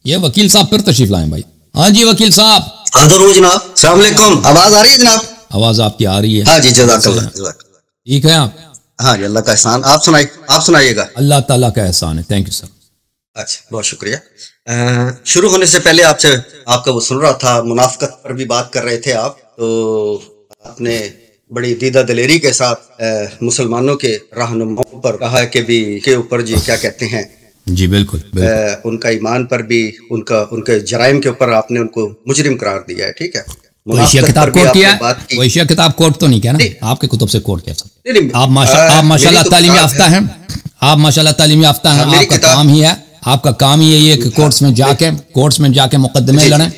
یہ وکیل صاحب پھر تشریف لائیں بھائی. ہاں جی وکیل صاحب. حاضر ہوں جناب. السلام علیکم. آواز آ رہی ہے جناب؟ آواز آپ کی آ رہی ہے. ہاں جی جزاک اللہ. ٹھیک ہے آپ؟ ہاں جی اللہ کا احسان. آپ سنائیے گا. اللہ تعالیٰ کا احسان ہے. Thank you sir. اچھا بہت شکریہ. شروع ہونے سے پہلے آپ کا وہ سن رہا تھا، منافقت پر بھی بات کر رہے تھے آپ، تو آپ نے بڑی دیدہ دلیری کے ساتھ مسلمانوں کے رہنماؤں پر کہا کہ بھی کے اوپر جی کیا کہتے ہیں جی بالکل ان کا ایمان پر بھی ان کے جرائم کے اوپر آپ نے ان کو مجرم قرار دیا ہے. ٹھیک ہے. ویشیا کتاب کوٹ کیا؟ ویشیا کتاب کوٹ تو نہیں کیا نا؟ آپ کے کتب سے کوٹ کیا سر؟ آپ ماشاءاللہ تعلیم یافتہ ہیں. آپ ماشاءاللہ تعلیم یافتہ ہیں. آپ کا کام ہی ہے، آپ کا کام ہی ہے کہ کورٹس میں جا کے مقدمے لڑیں.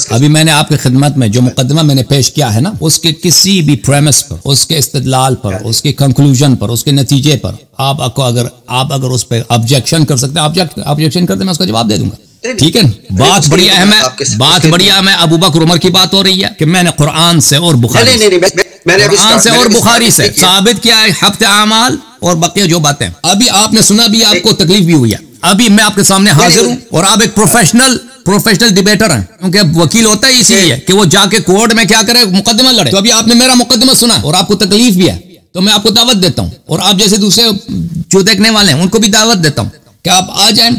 ابھی میں نے آپ کی خدمت میں جو مقدمہ میں نے پیش کیا ہے نا، اس کے کسی بھی پریمس پر، اس کے استدلال پر، اس کے کنکلوژن پر، اس کے نتیجے پر آپ اگر اس پہ آبجیکشن کر سکتے ہیں، آبجیکشن کرتے میں اس کا جواب دے دوں گا. ٹھیک ہے. بات بڑی اہم ہے. ابو بکر عمر کی بات ہو رہی ہے کہ میں نے قرآن سے اور بخاری سے ثابت کیا ہے ہفت اعمال اور بقیہ جو باتیں. ابھی آپ نے سنا بھی، آپ کو تکلیف بھی ہوئی ہے. ابھی میں آپ کے سامنے حاضر ہوں اور آپ ایک پروفیشنل ڈیبیٹر ہیں، کیونکہ وکیل ہوتا ہے اسی لیے کہ وہ جا کے کورٹ میں کیا کرے، مقدمہ لڑے. تو ابھی آپ نے میرا مقدمہ سنا اور آپ کو تکلیف بھی ہے، تو میں آپ کو دعوت دیتا ہوں، اور آپ جیسے دوسرے جو دیکھنے والے ہیں ان کو بھی دعوت دیتا ہوں کہ آپ آ جائیں.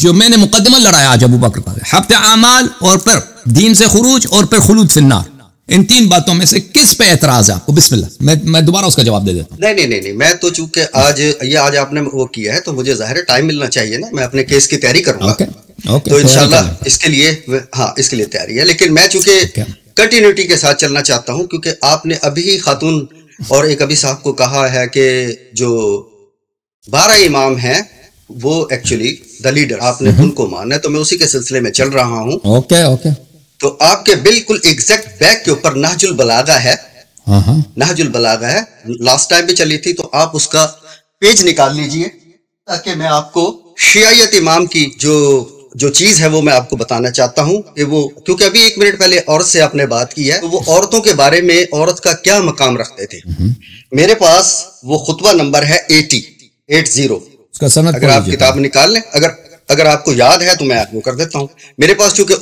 جو میں نے مقدمہ لڑایا آج ابو بکر کا، ہفت اعمال اور پھر دین سے خروج اور پھر خلود فی النار، ان تین باتوں میں سے کس پہ اعتراض ہے آپ کو؟ بسم اللہ. میں دوبارہ اس کا جواب دے دیتا ہوں. نہیں میں تو چونکہ آج آپ نے وہ کیا ہے تو مجھے ظاہر ٹائم ملنا چاہیے نا، میں اپنے کیس کی تیاری کروں گا. تو انشاءاللہ اس کے لیے تیاری ہے. لیکن میں چونکہ کنٹینیوٹی کے ساتھ چلنا چاہتا ہوں، کیونکہ آپ نے ابھی خاتون اور ایک ابھی صاحب کو کہا ہے کہ جو 12 امام ہیں وہ ایکچولی دا لیڈر، آپ نے ان کو ماننا ہے، تو میں اسی کے سلسلے میں چل رہا ہوں. اوکے. تو آپ کے بالکل ایگزیکٹ بیک کے اوپر نہج البلاغہ ہے. نہج البلاغہ ہے، لاسٹ ٹائم بھی چلی تھی، تو آپ اس کا پیج نکال لیجئے تاکہ میں آپ کو شیعیت امام کی جو چیز ہے وہ میں آپ کو بتانا چاہتا ہوں کہ وہ، کیونکہ ابھی 1 منٹ پہلے عورت سے آپ نے بات کی ہے، تو وہ عورتوں کے بارے میں عورت کا کیا مقام رکھتے تھے. میرے پاس وہ خطبہ نمبر ہے 80. اگر آپ کتاب نکال لیں، اگر آپ کو یاد ہے تو میں آپ کو کر دیتا ہوں. میرے پاس چونکہ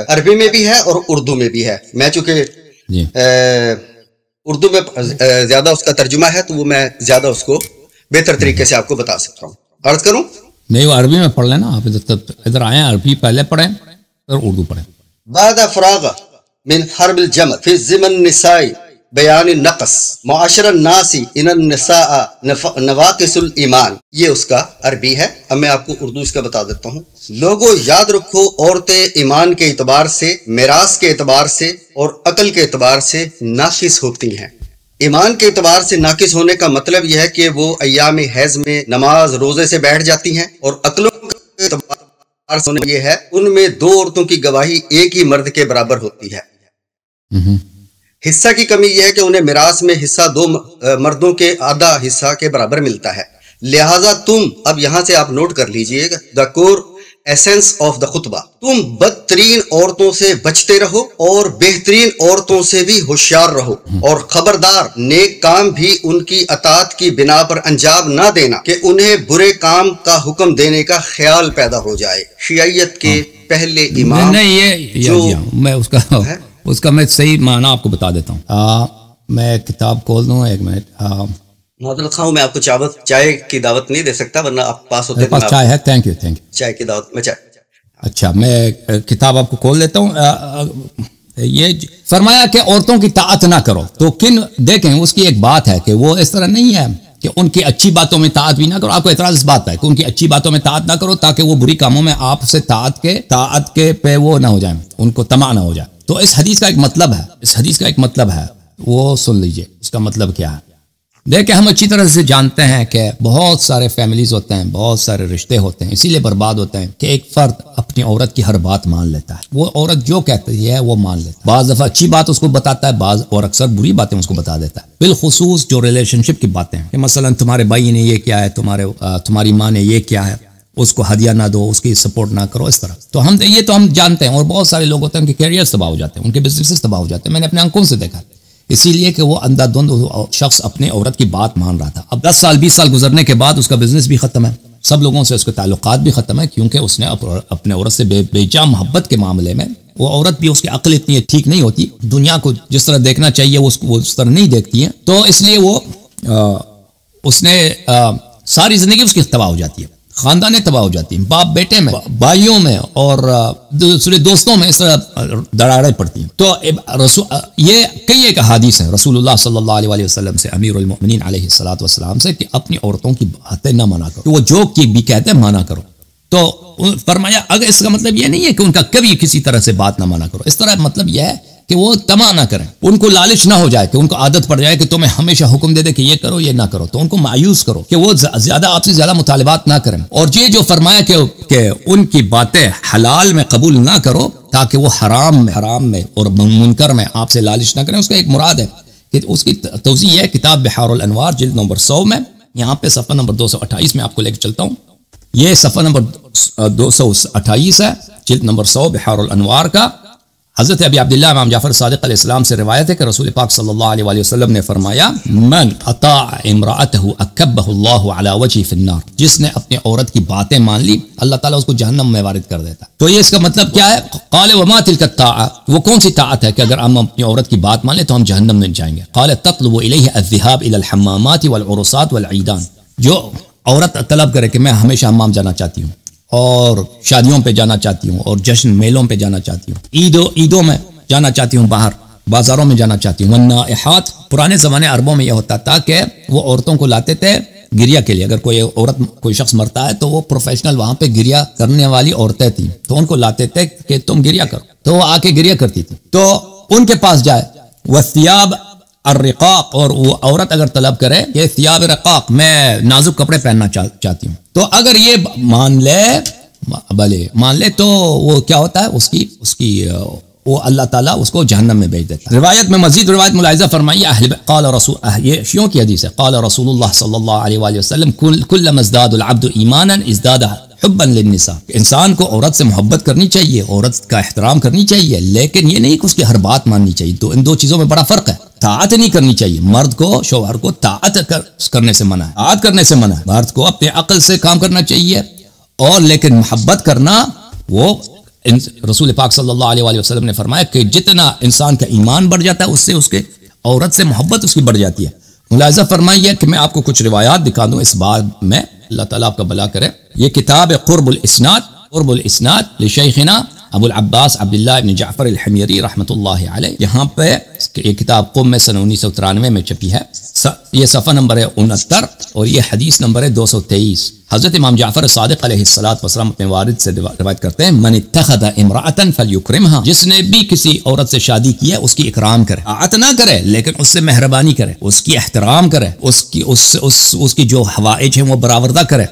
عربی میں بھی ہے اور اردو میں بھی ہے، میں چونکہ اردو میں زیادہ اس کا ترجمہ ہے تو وہ میں زیادہ اس کو بہتر طریقے سے آپ کو بتا سکتا ہوں. عرض کروں؟ نہیں، وہ عربی میں پڑھ لینا. آپ ادھر آئیں، عربی پہلے پڑھیں اور اردو پڑھیں. بعد فراغ من حرب الجمل فی ضمن النساء بیان النقص معاشر الناس ان النساء نواقص الایمان. یہ اس کا عربی ہے. اب میں آپ کو اردو اس کا بتا دیتا ہوں. لوگوں یاد رکھو، عورتیں ایمان کے اعتبار سے، میراث کے اعتبار سے اور عقل کے اعتبار سے ناقص ہوتی ہیں. ایمان کے اعتبار سے ناقص ہونے کا مطلب یہ ہے کہ وہ ایام حیض میں نماز روزے سے بیٹھ جاتی ہیں، اور عقلوں کے اعتبار سے یہ ہے ان میں 2 عورتوں کی گواہی ایک ہی مرد کے برابر ہوتی ہے. حصہ کی کمی یہ ہے کہ انہیں میراث میں حصہ 2 مردوں کے آدھا حصہ کے برابر ملتا ہے. لہٰذا اب یہاں سے آپ نوٹ کر لیجئے گا دا کور ایسنس آف دا خطبہ، تم بدترین عورتوں سے بچتے رہو اور بہترین عورتوں سے بھی ہوشیار رہو، اور خبردار نیک کام بھی ان کی اطاعت کی بنا پر انجام نہ دینا کہ انہیں برے کام کا حکم دینے کا خیال پیدا ہو جائے. شیعیت کے پہلے امام میں اس کا میں صحیح معنی آپ کو بتا دیتا ہوں. میں کتاب کھول دوں 1 منٹ. معذرت خواہ، میں آپ کو چائے کی دعوت نہیں دے سکتا، ورنہ آپ پاس ہوتے ہیں. چائے ہے. Thank you. چائے کی دعوت میں چائے. اچھا، میں کتاب آپ کو کھول دیتا ہوں. یہ فرمایا کہ عورتوں کی طاعت نہ کرو، تو دیکھیں اس کی ایک بات ہے کہ وہ اس طرح نہیں ہے کہ ان کی اچھی باتوں میں طاعت بھی نہ کرو. آپ کو اعتراض اس بات ہے کہ ان کی اچھی باتوں میں طاعت نہ کرو تاکہ وہ بری کاموں میں آپ سے طاعت کے پہ وہ نہ ہو جائیں، ان کو طمع نہ ہو جائے. تو اس حدیث کا ایک مطلب ہے، وہ سن لیجئے اس کا مطلب کیا ہے. دیکھیں، ہم اچھی طرح سے جانتے ہیں کہ بہت سارے فیملیز ہوتے ہیں، بہت سارے رشتے ہوتے ہیں، اسی لیے برباد ہوتے ہیں کہ ایک فرد اپنی عورت کی ہر بات مان لیتا ہے. وہ عورت جو کہتی ہے وہ مان لیتا ہے. بعض دفعہ اچھی بات اس کو بتاتا ہے، بعض اور اکثر بری باتیں اس کو بتا دیتا ہے. بالخصوص جو ریلیشن شپ کی باتیں ہیں کہ مثلا تمہارے بھائی نے یہ کیا ہے، تمہاری ماں نے یہ کیا ہے، اس کو ہدیہ نہ دو، اس کی سپورٹ نہ کرو، اس طرح. تو ہم جانتے ہیں. اور بہت سارے لوگ ہوتے ہیں ان کے کیریئر تباہ ہو جاتے ہیں، ان کے بزنس تباہ ہو جاتے ہیں. میں نے اپنے آنکھوں سے دیکھا، اسی لیے کہ وہ اندھا دھند شخص اپنے عورت کی بات مان رہا تھا. اب 10 سال 20 سال گزرنے کے بعد اس کا بزنس بھی ختم ہے، سب لوگوں سے اس کے تعلقات بھی ختم ہے، کیونکہ اس نے اپنے عورت سے بے جا محبت کے معاملے میں، وہ عورت بھی اس کی عقل اتنی ٹھیک نہیں ہوتی، دنیا کو جس طرح دیکھنا چاہیے وہ اس طرح نہیں دیکھتی ہے، تو اس لیے وہ اس نے ساری زندگی اس کی تباہ ہو جاتی ہے، خاندانیں تباہ ہو جاتی ہیں، باپ بیٹے میں، بھائیوں میں اور دوسرے دوستوں میں اس طرح دراڑیں پڑتی ہیں۔ تو یہ کئی ایک احادیث ہیں رسول اللہ صلی اللہ علیہ وسلم سے، امیر المؤمنین علیہ الصلوۃ والسلام سے، کہ اپنی عورتوں کی باتیں نہ منع کرو، وہ جو کی بھی کہتے ہیں منع کرو۔ تو فرمایا اگر اس کا مطلب یہ نہیں ہے کہ ان کا کبھی کسی طرح سے بات نہ منع کرو، اس طرح مطلب یہ ہے کہ وہ طمع نہ کریں، ان کو لالچ نہ ہو جائے کہ ان کو عادت پڑ جائے کہ تمہیں ہمیشہ حکم دے دے کہ یہ کرو یہ نہ کرو، تو ان کو مایوس کرو کہ وہ زیادہ آپ سے زیادہ مطالبات نہ کریں۔ اور یہ جو فرمایا کہ ان کی باتیں حلال میں قبول نہ کرو تاکہ وہ حرام میں اور منکر میں آپ سے لالچ نہ کریں، اس کا ایک مراد ہے کہ اس کی توضیح ہے کتاب بحار الانوار جلد نمبر 100 میں، یہاں پہ صفحہ نمبر 228 میں آپ کو لے کے چلتا ہوں، یہ صفحہ نمبر 228 ہے، جلد نمبر 100 بحار الانوار کا۔ حضرت ابی عبداللہ امام جعفر صادق علیہ السلام سے روایت ہے کہ رسول پاک صلی اللہ علیہ وآلہ وسلم نے فرمایا من اطاع امرأته اکبہ اللہ علی وجہ فی النار، جس نے اپنی عورت کی باتیں مان لی اللہ تعالیٰ اس کو جہنم میں وارد کر دیتا۔ تو یہ اس کا مطلب کیا ہے؟ قال وما تلک الطاعہ، وہ کون سی طاعت ہے کہ اگر ہم اپنی عورت کی بات مان لیں تو ہم جہنم میں جائیں گے؟ قال تطلب الیہ الذهاب الی الحمامات والعرسات والعیدان، جو عورت طلب کرے کہ میں ہمیشہ حمام جانا چاہتی ہوں اور شادیوں پہ جانا چاہتی ہوں اور جشن میلوں پہ جانا چاہتی ہوں، عیدوں میں جانا چاہتی ہوں، باہر بازاروں میں جانا چاہتی ہوں۔ والنائحات، پرانے زمانے عربوں میں یہ ہوتا تھا کہ وہ عورتوں کو لاتے تھے گریا کے لیے، اگر کوئی شخص مرتا ہے تو وہ پروفیشنل وہاں پہ گریا کرنے والی عورتیں تھیں، تو ان کو لاتے تھے کہ تم گریا کرو، تو وہ آ کے گریا کرتی تھی، تو ان کے پاس جائے۔ والثياب الرقاق، اور وہ عورت اگر طلب کرے کہ ثياب رقاق، میں نازک کپڑے پہننا چاہتی ہوں، تو اگر یہ مان لے تو وہ کیا ہوتا ہے، اس کی وہ اللہ تعالیٰ اس کو جہنم میں بھیج دیتا ہے۔ روایت میں مزید روایت ملاحظہ فرمائیے، قال رسول، یہ شیعوں کی حدیث ہے، قال رسول اللہ صلی اللہ علیہ وآلہ وسلم کلما ازداد العبد ایمانا ازداد حبا للنساء، انسان کو عورت سے محبت کرنی چاہیے، عورت کا احترام کرنی چاہیے، لیکن یہ نہیں کہ اس کی ہر بات ماننی چاہیے، تو ان دو چیزوں میں بڑا فرق ہے۔ طاعت نہیں کرنی چاہیے، مرد کو، شوہر کو طاعت کرنے سے منع ہے، طاعت کرنے سے منع ہے، مرد کو اپنے عقل سے کام کرنا چاہیے، اور لیکن محبت کرنا، وہ رسول پاک صلی اللہ علیہ وآلہ وسلم نے فرمایا کہ جتنا انسان کا ایمان بڑھ جاتا ہے اس سے اس کے عورت سے محبت اس کی بڑھ جاتی ہے۔ ملاحظہ فرمائیے کہ میں آپ کو کچھ روایات دکھا دوں اس بات میں، اللہ تعالیٰ آپ کا بھلا کرے۔ یہ کتاب قرب الاسناد لشیخنا ابو العباس عبداللہ ابن جعفر الحمیری رحمۃ اللہ علیہ، یہاں پہ یہ کتاب قم میں سن 1993 میں چھپی ہے، یہ صفحہ نمبر ہے 69 اور یہ حدیث نمبر ہے 223۔ حضرت امام جعفر صادق علیہ السلام اپنے والد سے روایت کرتے ہیں، من اتخذ امرأة فلیکرمها، جس نے بھی کسی عورت سے شادی کی ہے اس کی اکرام کرے، طاعت نہ کرے لیکن اس سے مہربانی کرے، اس کی احترام کرے، اس کی جو حوائج ہیں وہ برآوردہ کرے،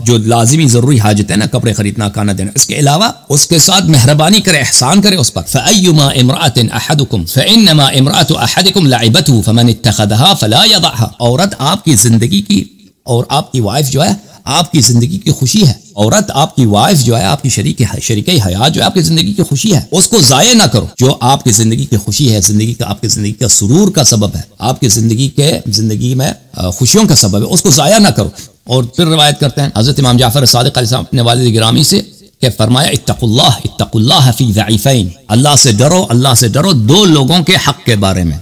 جو لازمی ضروری حاجت ہے نا، کپڑے خریدنا، کھانا دینا، اس کے علاوہ اس کے ساتھ مہربانی کرے، احسان کرے اس پر۔ فَأَيُّمَا امْرَأَةٍ أَحَدُكُمْ فَإِنَّمَا امْرَأَةُ أَحَدِكُمْ لَعِبَتُهُ فَمَنِ اتَّخَذَهَا فَلَا يَضَعْهَا، عورت آپ کی زندگی کی، اور آپ کی وائف جو ہے آپ کی زندگی کی خوشی ہے، عورت آپ کی وائف جو ہے آپ کی شریک حیات جو ہے آپ کی زندگی کی خوشی ہے، اس کو ضائع نہ کرو، جو آپ کی زندگی کی خوشی ہے، آپ کی زندگی کا سرور کا سبب ہے، آپ کی زندگی میں خوشیوں کا سبب ہے، اس کو ضائع نہ کرو۔ اور پھر روایت کرتے ہیں حضرت امام جعفر صادق علیہ السلام اپنے والد گرامی سے کہ فرمایا اتقوا اللہ فی ضعیفین، اللہ سے ڈرو دو لوگوں کے حق کے بارے میں۔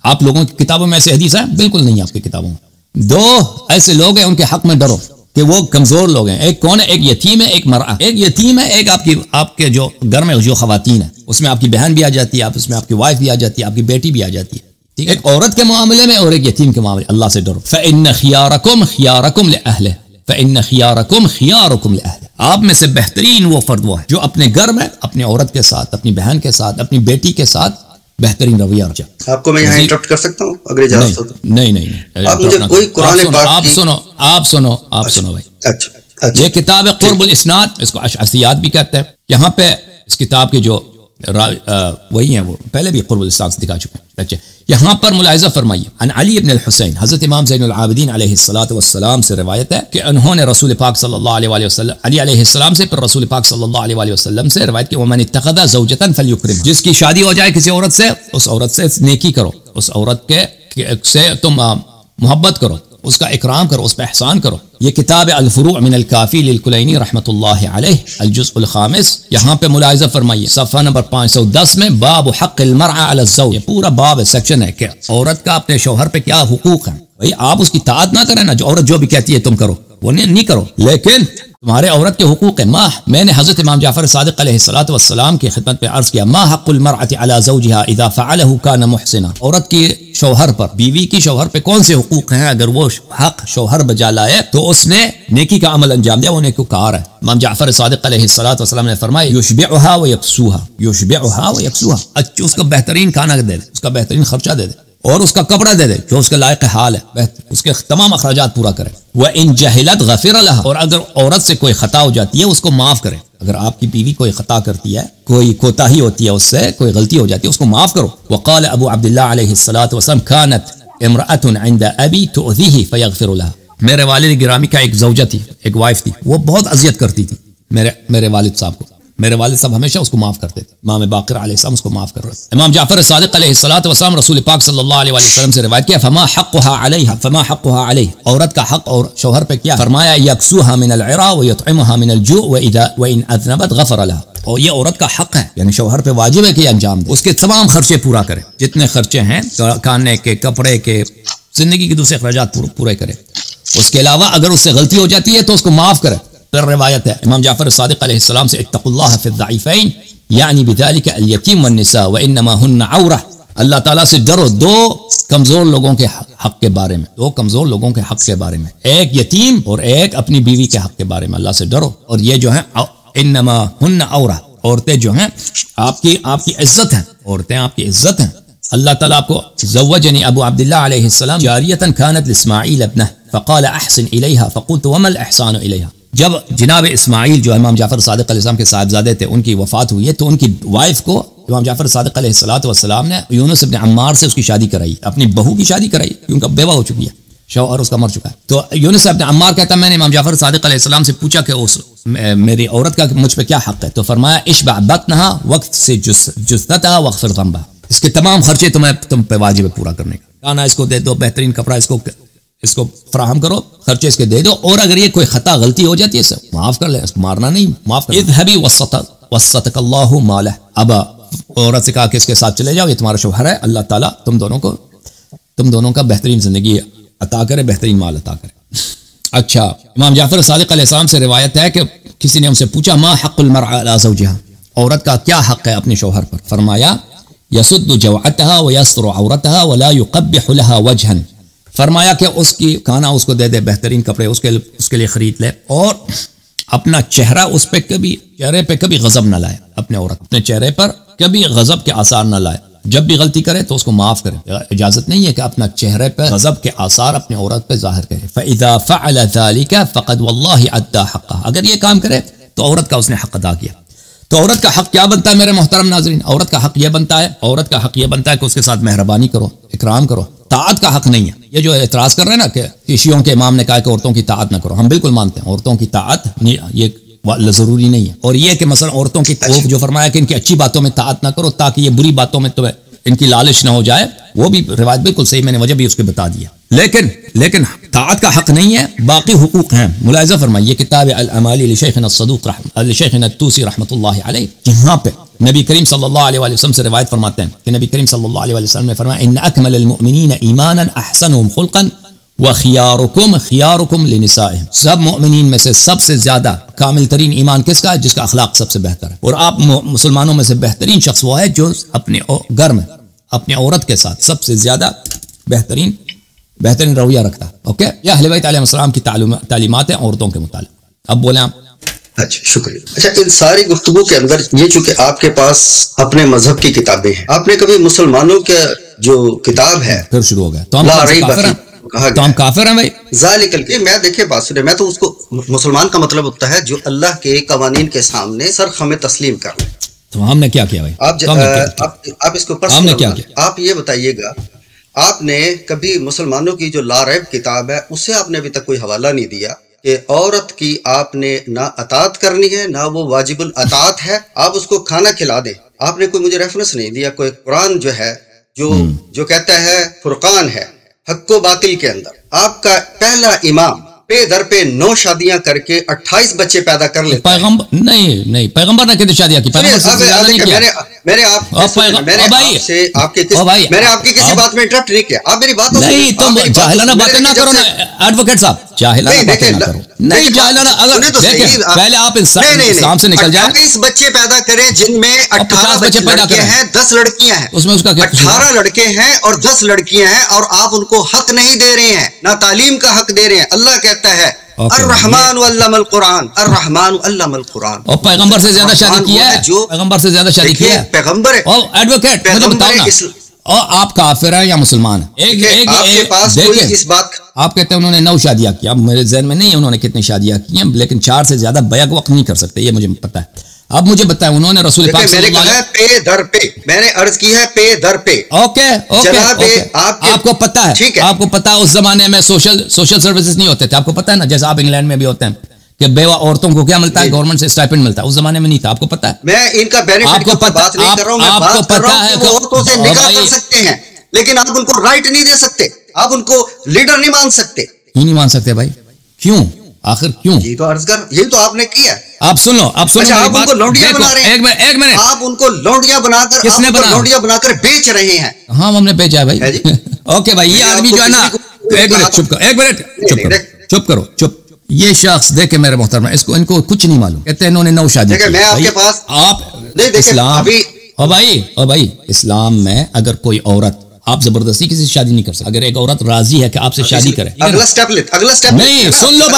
آپ لوگوں کی کتابوں میں ایسے حدیث ہے؟ بالکل نہیں، آپ کی کتابوں میں دو ایسے لوگ ہیں ان کے حق میں ڈرو کہ وہ کمزور لوگ ہیں، ایک کون ہے؟ ایک یتیم ہے، ایک مرأہ، ایک یتیم ہے، ایک آپ کے جو گھر میں جو خواتین ہیں اس میں آپ کی بہن بھی آ جاتی ہے، اس میں آپ کی وائف بھی آ جاتی ہے، آپ کی بیٹی بھی آ جاتی ہے، ٹھیک ہے، ایک عورت کے معاملے میں اور ایک یتیم کے معاملے، اللہ سے ڈرو۔ فإن خياركم لأهله، آپ میں سے بہترین وہ فرد وہ ہے جو اپنے گھر میں اپنی عورت کے ساتھ، اپنی بہن کے ساتھ، اپنی بیٹی کے ساتھ بہترین رویہ رکھے۔ آپ کو میں یہاں انٹرپٹ کر سکتا ہوں اگر اجازت ہو تو؟ نہیں، آپ مجھے کوئی قرآن پاک آپ سنو بھائی۔ اچھا، یہ کتاب ہے قرب الاسناد، اس کو اشعثیات بھی کہتے ہیں۔ یہاں پہ اس کتاب کے جو وہی ہیں وہ پہلے بھی قرب الاسناد دکھا چکے ہیں۔ اچھا، یہاں پر ملاحظہ فرمائیے، عن علی ابن الحسین، حضرت امام زین العابدین علیہ السلام سے روایت ہے کہ انہوں نے رسول پاک صلی اللہ علیہ وآلہ وسلم، علی علیہ السلام سے، پھر رسول پاک صلی اللہ علیہ وآلہ وسلم سے روایت کی، ومن اتخذ زوجة فلیکرم، جس کی شادی ہو جائے کسی عورت سے، اس عورت سے نیکی کرو، اس عورت سے تم محبت کرو، اس کا اکرام کرو، اس پہ احسان کرو. یہ کتاب الفروع من الکافی للکلینی رحمۃ اللہ علیہ الجزء الخامس، یہاں پہ ملاحظہ فرمائیے صفحہ نمبر 510 میں باب حق المرأة علی الزوج، یہ پورا باب سیکشن ہے کہ عورت کا اپنے شوہر پہ کیا حقوق ہیں. بھئی آپ اس کی اطاعت نہ کریں نا، جو عورت جو بھی کہتی ہے تم کرو وہ نہیں کرو، لیکن تمہارے عورت کے حقوق ہیں. میں نے حضرت امام جعفر صادق علیہ الصلوۃ والسلام کی خدمت پہ عرض کیا، ما حق المرأة علی زوجها اذا فعله كان محسنا، عورت کی شوہر پر، بیوی کی شوہر پہ کون سے حقوق ہیں اگر وہ حق شوہر بجا لائے تو اس نے نیکی کا عمل انجام دیا، وہ نیکوکار ہے. امام جعفر صادق علیہ الصلوۃ والسلام نے فرمایا یشبعها ویکسوها، یشبعها ویکسوها، اس کو بہترین کھانا دے دے، اس کا بہترین خرچہ دے دے اور اس کا کپڑا دے دے جو اس کے لائق حال ہے، اس کے تمام اخراجات پورا کرے. وَإِن جَهِلَتْ غَفِرَ لَهَا، اور اگر عورت سے کوئی خطا ہو جاتی ہے اس کو معاف کرے. اگر آپ کی بیوی کوئی خطا کرتی ہے، کوئی کوتاہی ہوتی ہے، اس سے کوئی غلطی ہو جاتی ہے، اس کو معاف کرو. وقال ابو عبداللہ علیہ الصلوۃ والسلام كانت امرأة عند ابی تؤذیہ فیغفر لها، میرے والد گرامی کا ایک زوجہ تھی، ایک وائف تھی، وہ بہت اذیت کرتی تھی میرے والد صاحب کو. میرے والد صاحب ہمیشہ اس کو معاف کرتے تھے. امام باقر علیہ السلام اس کو معاف کر رہے تھے. امام جعفر صادق علیہ الصلوۃ والسلام رسول پاک صلی اللہ علیہ وسلم سے روایت کیا، فما حقها علیہ، فما حقها علیہ، عورت کا حق اور شوہر پہ کیا؟ فرمایا یکسوها من العراء ویطعمها من الجوع وان اذنبت غفر لها، اور یہ عورت کا حق ہے، یعنی شوہر پہ واجب ہے کہ یہ انجام دے، اس کے تمام خرچے پورا کرے، جتنے خرچے ہیں کھانے کے، کپڑے کے، زندگی کے دوسرے اخراجات پورے کرے. اس کے علاوہ اگر اس سے غلطی ہو جاتی ہے تو اس کو معاف کرے. پھر روایت ہے امام جعفر صادق علیہ السلام سے، اتقوا اللہ فی الضعیفین یعنی بذلک الیتیم والنساء وانما ہن عورہ، اللہ تعالیٰ سے ڈرو دو کمزور لوگوں کے حق کے بارے میں، دو کمزور لوگوں کے حق کے بارے میں، ایک یتیم اور ایک اپنی بیوی کے حق کے بارے میں اللہ سے ڈرو. اور یہ جو ہیں انما ہن عورہ، عورتیں جو ہیں آپ کی عزت ہیں، عورتیں آپ کی عزت ہیں. اللہ تعالیٰ آپ کو زوجنی ابو عبداللہ علیہ السلام جاریۃ کانت لاسماعیل ابنہ فقال احسن الیہا فقلت وما الاحسان الیہا. جب جناب اسماعیل جو امام جعفر صادق علیہ السلام کے صاحبزادے تھے ان کی وفات ہوئی ہے تو ان کی وائف کو امام جعفر صادق علیہ الصلوۃ والسلام نے یونس ابن عمار سے اس کی شادی کرائی، اپنی بہو کی شادی کرائی، کیونکہ بیوہ ہو چکی ہے، شوہر اس کا مر چکا ہے. تو یونس ابن عمار کہتا ہے میں نے امام جعفر صادق علیہ السلام سے پوچھا کہ میری عورت کا مجھ پہ کیا حق ہے، تو فرمایا اشبع بطنها وقت سے جثتها واغفر ذنبها، اس کے تمام خرچے تم پہ واجب ہے پورا کرنے کا. کھانا اس کو دے دو، بہترین کپڑا اس کو فراہم کرو، خرچے اس کے دے دو، اور اگر یہ کوئی خطا غلطی ہو جاتی ہے اسے معاف کر لے، اس کو مارنا نہیں، معاف کر. اذهبي وسطك اللہ مالہ، اب عورت سے کہا کہ اس کے ساتھ چلے جاؤ، یہ تمہارا شوہر ہے، اللہ تعالیٰ تم دونوں کا بہترین زندگی عطا کرے، بہترین مال عطا کرے. اچھا، امام جعفر صادق علیہ السلام سے روایت ہے کہ کسی نے ان سے پوچھا ما حق المرأة علی زوجها، عورت کا کیا حق ہے اپنے شوہر پر؟ فرمایا یسد جوعتها ویستر عورتها ولا یقبح لها وجها، فرمایا کہ اس کی کھانا اس کو دے دے، بہترین کپڑے اس کے لیے خرید لے، اور اپنا چہرہ چہرے پہ کبھی غضب نہ لائے، اپنے عورت اپنے چہرے پر کبھی غضب کے آثار نہ لائے، جب بھی غلطی کرے تو اس کو معاف کرے. اجازت نہیں ہے کہ اپنا چہرے پہ غضب کے آثار اپنے عورت پہ ظاہر کرے. فاذا فعل ذلك فقد والله ادى حقه، اگر یہ کام کرے تو عورت کا اس نے حق ادا کیا. تو عورت کا حق کیا بنتا ہے میرے محترم ناظرین؟ عورت کا حق یہ بنتا ہے کہ اس کے ساتھ مہربانی کرو، اکرام کرو. طاعت کا حق نہیں ہے. یہ جو اعتراض کر رہے ہیں نا کہ شیعوں کے امام نے کہا کہ عورتوں کی طاعت نہ کرو، ہم بالکل مانتے ہیں عورتوں کی طاعت یہ ضروری نہیں ہے. اور یہ کہ مثلا عورتوں کی جو فرمایا کہ ان کی اچھی باتوں میں طاعت نہ کرو تاکہ یہ بری باتوں میں تمہیں ان کی لالچ نہ ہو جائے، وہ بھی روایت بالکل صحیح، میں نے وجہ بھی اس کے بتا دیا. لیکن طاعت کا حق نہیں ہے، باقی حقوق ہیں. ملاحظہ فرمائیے کتاب الاعمال لشیخنا الصدوق لشیخنا الطوسی رحمۃ اللہ علیہ، جہاں پہ نبی کریم صلی اللہ علیہ وسلم سے روایت فرماتے ہیں کہ نبی کریم صلی اللہ علیہ وسلم نے فرمایا ان اکمل المؤمنین ایمانا احسنهم خلقا وخياركم لنسائهم، سب مؤمنین میں سے سب سے زیادہ کامل ترین ایمان کس کا ہے؟ جس کا اخلاق سب سے بہتر ہے. اور آپ مسلمانوں میں سے بہترین شخص وہ ہے جو اپنے گھر میں اپنی عورت کے ساتھ سب سے زیادہ بہترین رویہ رکھتا ہے. اوکے، یہ اہل بیت علیہ السلام کی تعلیمات ہیں عورتوں کے متعلق. اب بولیں آپ. اچھا، شکریہ. اچھا، ان ساری گفتگو کے اندر یہ چونکہ آپ کے پاس اپنے مذہب کی کتابیں ہیں، آپ نے کبھی مسلمانوں کے جو کتاب ہے پھر شروع ہو گیا تو ہم کافر ہیں بھائی ذالک کے میں دیکھیں بات سنیں، میں تو اس کو مسلمان کا مطلب ہوتا ہے جو اللہ کے قوانین کے سامنے سر خم تسلیم کر لیں. تو ہم نے کیا کیا بھائی؟ آپ اس کو ہم نے کیا کیا؟ آپ یہ بتائیے گا، آپ نے کبھی مسلمانوں کی جو لا ریب کتاب ہے اسے آپ نے ابھی تک کوئی حوالہ نہیں دیا کہ عورت کی آپ نے نہ اطاعت کرنی ہے نہ وہ واجب الاطاعت ہے، آپ اس کو کھانا کھلا دیں. آپ نے کوئی مجھے ریفرنس نہیں دیا، کوئی قرآن جو ہے جو کہتا ہے فرقان ہے، حق و باطل کے اندر آپ کا پہلا امام پہ در پہ 9 شادیاں کر کے 28 بچے پیدا کر لیتا ہے. پیغمبر نہیں پیغمبر نے کتنی شادیاں کی؟ پیغمبر سے زیادہ نہیں کیا. میں نے آپ کی کسی بات میں انٹرپٹ نہیں کیا. آپ میری بات نہیں، تم جاہلانہ باتیں نہ کرو نا ایڈوکیٹ صاحب، جاہلانہ باتیں نہ کرو. نہیں جاہلانہ، اگر دیکھیں پہلے آپ اسلام سے نکل جائیں. 28 بچے پیدا کریں جن میں 18 بچے پیدا کرے ہیں، 10 لڑکیاں ہیں. اس میں اس کا کیا؟ 18 لڑکے ہیں اور 10 لڑکیاں ہیں، اور آپ ان کو حق نہیں دے رہے ہیں، نہ تعلیم کا حق دے رہے ہیں. اللہ کہتا ہے الرحمن علم القرآن، الرحمن علم القرآن. اور پیغمبر سے زیادہ شادی کیا ہے؟ پیغمبر سے زیادہ شادی کیا ہے پیغمبر ہے. اور ایڈوکیٹ مجھے بتاؤ نا، اور آپ کافر ہیں یا مسلمان ہیں؟ آپ کہتے ہیں انہوں نے 9 شادیاں کی. اب میرے ذہن میں نہیں ہے انہوں نے کتنی شادیاں کی ہیں، لیکن 4 سے زیادہ بیک وقت نہیں کر سکتے، یہ مجھے پتا ہے. اب مجھے بتائیں انہوں نے رسول پاک صلی اللہ علیہ وسلم پہ در پہ، میں نے عرض کی ہے پہ در پہ. آپ کو پتا ہے، آپ کو پتا ہے اس زمانے میں سوشل سروسز نہیں ہوتے تھے. آپ کو پتا ہے نا، جیسے آپ انگلینڈ میں بھی ہوتے ہیں کہ بیوہ عورتوں کو کیا ملتا ہے؟ گورنمنٹ سے اسٹائپنڈ ملتا ہے. اس زمانے میں نہیں تھا. آپ کو پتا ہے؟ میں ان کا بینیفٹ کی بات نہیں کر رہا ہوں، میں بات کر رہا ہوں کہ وہ عورتوں سے نکاح کر سکتے ہیں، لیکن آپ ان کو رائٹ نہیں دے سکتے، آپ ان کو لیڈر نہیں مان سکتے. کیوں نہیں مان سکتے بھائی؟ کیوں آخر کیوں؟ یہی تو عرض کر، یہی تو آپ نے کیا. آپ سن لو، آپ سن لو. آپ ان کو لونڈیاں بنا رہے ہیں. ایک منٹ. آپ ان کو لونڈیاں بنا کر، کس نے لونڈیاں بنا کر بیچ رہے ہیں. ہاں ہم نے بیچا ہے بھائی. اوکے بھائی، یہ آدمی جو ہے نا، ایک منٹ چپ کرو، ایک منٹ چپ کرو، چپ. یہ شخص دیکھے میرے محترم، ان کو کچھ نہیں معلوم، کہتے ہیں انہوں نے 9 شادی کی. میں آپ کے پاس آپ اسلام اور بھائی اسلام میں اگر کوئی عورت، آپ زبردستی کسی سے شادی نہیں کر سکتے. اگر ایک عورت راضی ہے کہ آپ سے شادی کرے، اگلا سٹیپ نہیں، سن لو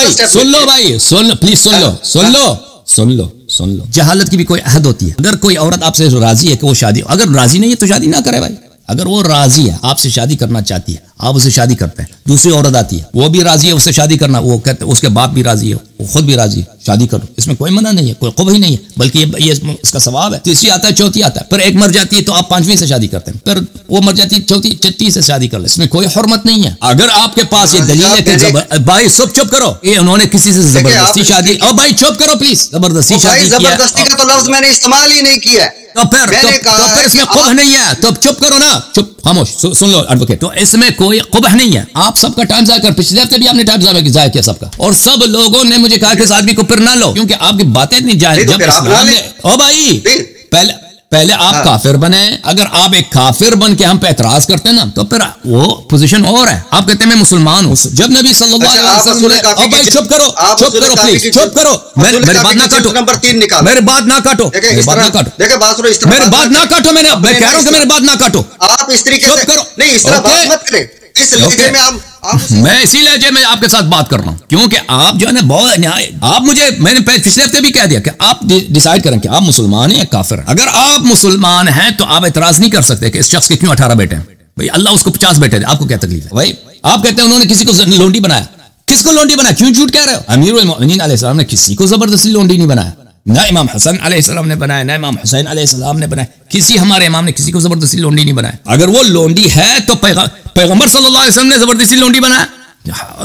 بھائی، پلیز سن لو. جہالت کی بھی کوئی حد ہوتی ہے. اگر کوئی عورت آپ سے راضی ہے کہ وہ شادی، اگر راضی نہیں ہے تو شادی نہ کرے بھائی. اگر وہ راضی ہے، آپ سے شادی کرنا چاہتی ہے، آپ اسے شادی کرتے ہیں، دوسری عورت آتی ہے، وہ بھی راضی ہے اس سے شادی کرنا، وہ کہتے اس کے باپ بھی راضی ہے، وہ خود بھی راضی ہے، شادی کرو. اس میں کوئی منع نہیں ہے، کوئی قبح ہی نہیں ہے، بلکہ یہ اس کا ثواب ہے. تیسری آتا ہے، چوتھی آتا ہے، پھر ایک مر جاتی ہے تو آپ 5ویں سے شادی کرتے ہیں، پھر وہ مر جاتی ہے چوتھی چھٹی سے شادی کر لیں. اس میں کوئی حرمت نہیں ہے. اگر آپ کے پاس یہ دلیل ہے کہ بھائی چپ کرو، یہ انہوں نے کسی سے زبردستی شادی، اور بھائی چپ کرو پلیز، زبردستی شادی کیا؟ زبردستی کا تو لفظ میں نے استعمال ہی نہیں کیا. تو پھر اس میں قبح نہیں ہے، تو چپ کرو نا، چپ خاموش. سن لو ایڈوکیٹ، تو اس میں کوئی قبح نہیں ہے. آپ سب کا ٹائم ضائع کر، پچھلے ہفتے بھی آپ نے ٹائم ضائع کیا سب کا، اور سب لوگوں نے مجھے کہا کہ اس آدمی کو پھر نہ لو، کیونکہ آپ کی باتیں اتنی جائز. جب اسلام نے او بھائی پہلے آپ کافر بنے. اگر آپ ایک کافر بن کے ہم پہ اعتراض کرتے ہیں نا، تو پھر وہ پوزیشن اور ہے. آپ کہتے ہیں میں مسلمان ہوں. جب نبی صلی اللہ علیہ وسلم نے، او بھائی چپ کرو پلیز، چپ کرو، میری بات نہ کاٹو، نمبر 3 نکال، میری بات نہ کاٹو، دیکھیں بات نہ کاٹو، میری بات نہ کاٹو. میں کہہ رہا ہوں کہ میری بات نہ کاٹو. آپ اس طریقے سے نہیں، اس طرح بات مت کریں. اس لہجے میں میں اسی لہجے میں آپ کے ساتھ بات کر رہا ہوں، کیونکہ آپ جو ہے نا بہت، آپ مجھے، میں نے پچھلے ہفتے بھی کہہ دیا کہ آپ ڈیسائیڈ کریں کہ آپ مسلمان ہیں یا کافر ہیں. اگر آپ مسلمان ہیں تو آپ اعتراض نہیں کر سکتے کہ اس شخص کے کیوں 18 بیٹے ہیں. بھائی اللہ اس کو 50 بیٹے دے، آپ کو کیا تکلیف ہے بھائی؟ آپ کہتے ہیں انہوں نے کسی کو لونڈی بنایا. کس کو لونڈی بنایا؟ کیوں جھوٹ کہہ رہے ہو؟ امیر المؤمنین علیہ السلام نے کسی کو زبردستی لونڈی نہیں بنایا. نہ امام حسن علیہ السلام نے بنایا، نہ امام حسین علیہ السلام نے بنایا. کسی ہمارے امام نے کسی کو زبردستی لونڈی نہیں بنایا. اگر وہ لونڈی ہے تو پیغمبر صلی اللہ علیہ وسلم نے زبردستی لونڈی بنایا.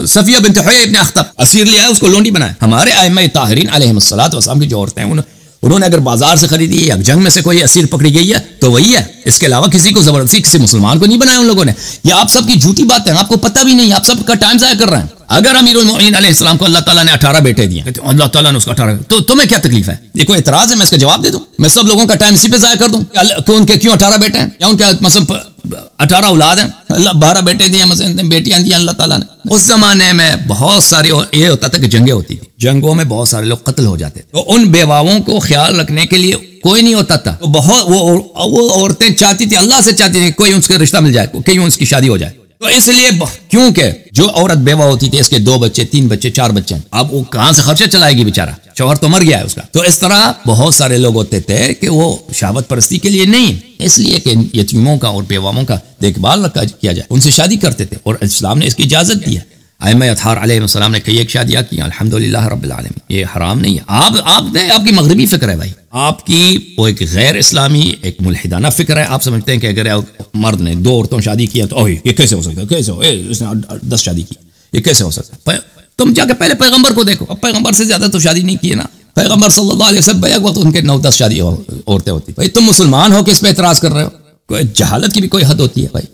صفیہ بنت حیی ابن اخطب اسیر لیا ہے، اس کو لونڈی بنایا. ہمارے ائمہ طاہرین علیہم الصلوۃ والسلام کی جو عورتیں ہیں انہوں نے اگر بازار سے خریدی ہے یا جنگ میں سے کوئی اسیر پکڑی گئی ہے تو وہی ہے. اس کے علاوہ کسی کو زبردستی کسی مسلمان کو نہیں بنایا ان لوگوں نے. یہ آپ سب کی جھوٹی باتیں ہیں، آپ کو پتہ بھی نہیں، آپ سب کا ٹائم ضائع کر رہے ہیں. اگر امیر المؤمنین علیہ السلام کو اللہ تعالیٰ نے 18 بیٹے دیے، اللہ تعالیٰ نے اس کو 18، تو تمہیں کیا تکلیف ہے؟ یہ کوئی اعتراض ہے؟ میں اس کا جواب دے دوں؟ میں سب لوگوں کا ٹائم اسی پہ ضائع کر دوں کہ ان کے کیوں 18 بیٹے ہیں، یا ان کے مثلا 18 اولاد ہیں؟ اللہ 12 بیٹے دیے، مثلا بیٹیاں دی اللہ تعالیٰ نے. اس زمانے میں بہت ساری، یہ ہوتا تھا کہ جنگیں ہوتی تھی، جنگوں میں بہت سارے لوگ قتل ہو جاتے تھے، تو ان بیواؤں کو خیال رکھنے کے لیے کوئی نہیں ہوتا تھا. تو بہت وہ عورتیں چاہتی تھی، اللہ سے چاہتی تھی کوئی ان سے رشتہ مل جائے، کہیں اس کی شادی ہو جائے. تو اس لیے کیونکہ جو عورت بیوہ ہوتی تھی، اس کے 2 بچے 3 بچے 4 بچے ہیں، اب وہ کہاں سے خرچہ چلائے گی بیچارہ؟ شوہر تو مر گیا ہے اس کا. تو اس طرح بہت سارے لوگ ہوتے تھے کہ وہ شہوت پرستی کے لیے نہیں، اس لیے کہ یتیموں کا اور بیواؤں کا دیکھ بھال کیا جائے، ان سے شادی کرتے تھے، اور اسلام نے اس کی اجازت دی ہے. ائمہ اطہار علیہ السلام نے کئی ایک شادیاں کی، الحمدللہ رب العالمین. یہ حرام نہیں ہے. آپ کی مغربی فکر ہے بھائی، آپ کی وہ ایک غیر اسلامی ایک ملحدانہ فکر ہے. آپ سمجھتے ہیں کہ اگر مرد نے 2 عورتوں شادی کی تو یہ کیسے ہو سکتا ہے، کیسے ہو، اس نے 10 شادی کی، یہ کیسے ہو سکتا ہے؟ تم جا کے پہلے پیغمبر کو دیکھو. اب پیغمبر سے زیادہ تو شادی نہیں کی نا. پیغمبر صلی اللہ علیہ وسلم بیک وقت ان کے 9-10 شادی عورتیں ہوتی. بھائی تم مسلمان ہو کہ اس پہ اعتراض کر رہے ہو؟ کوئی جہالت کی بھی کوئی حد ہوتی ہے بھائی.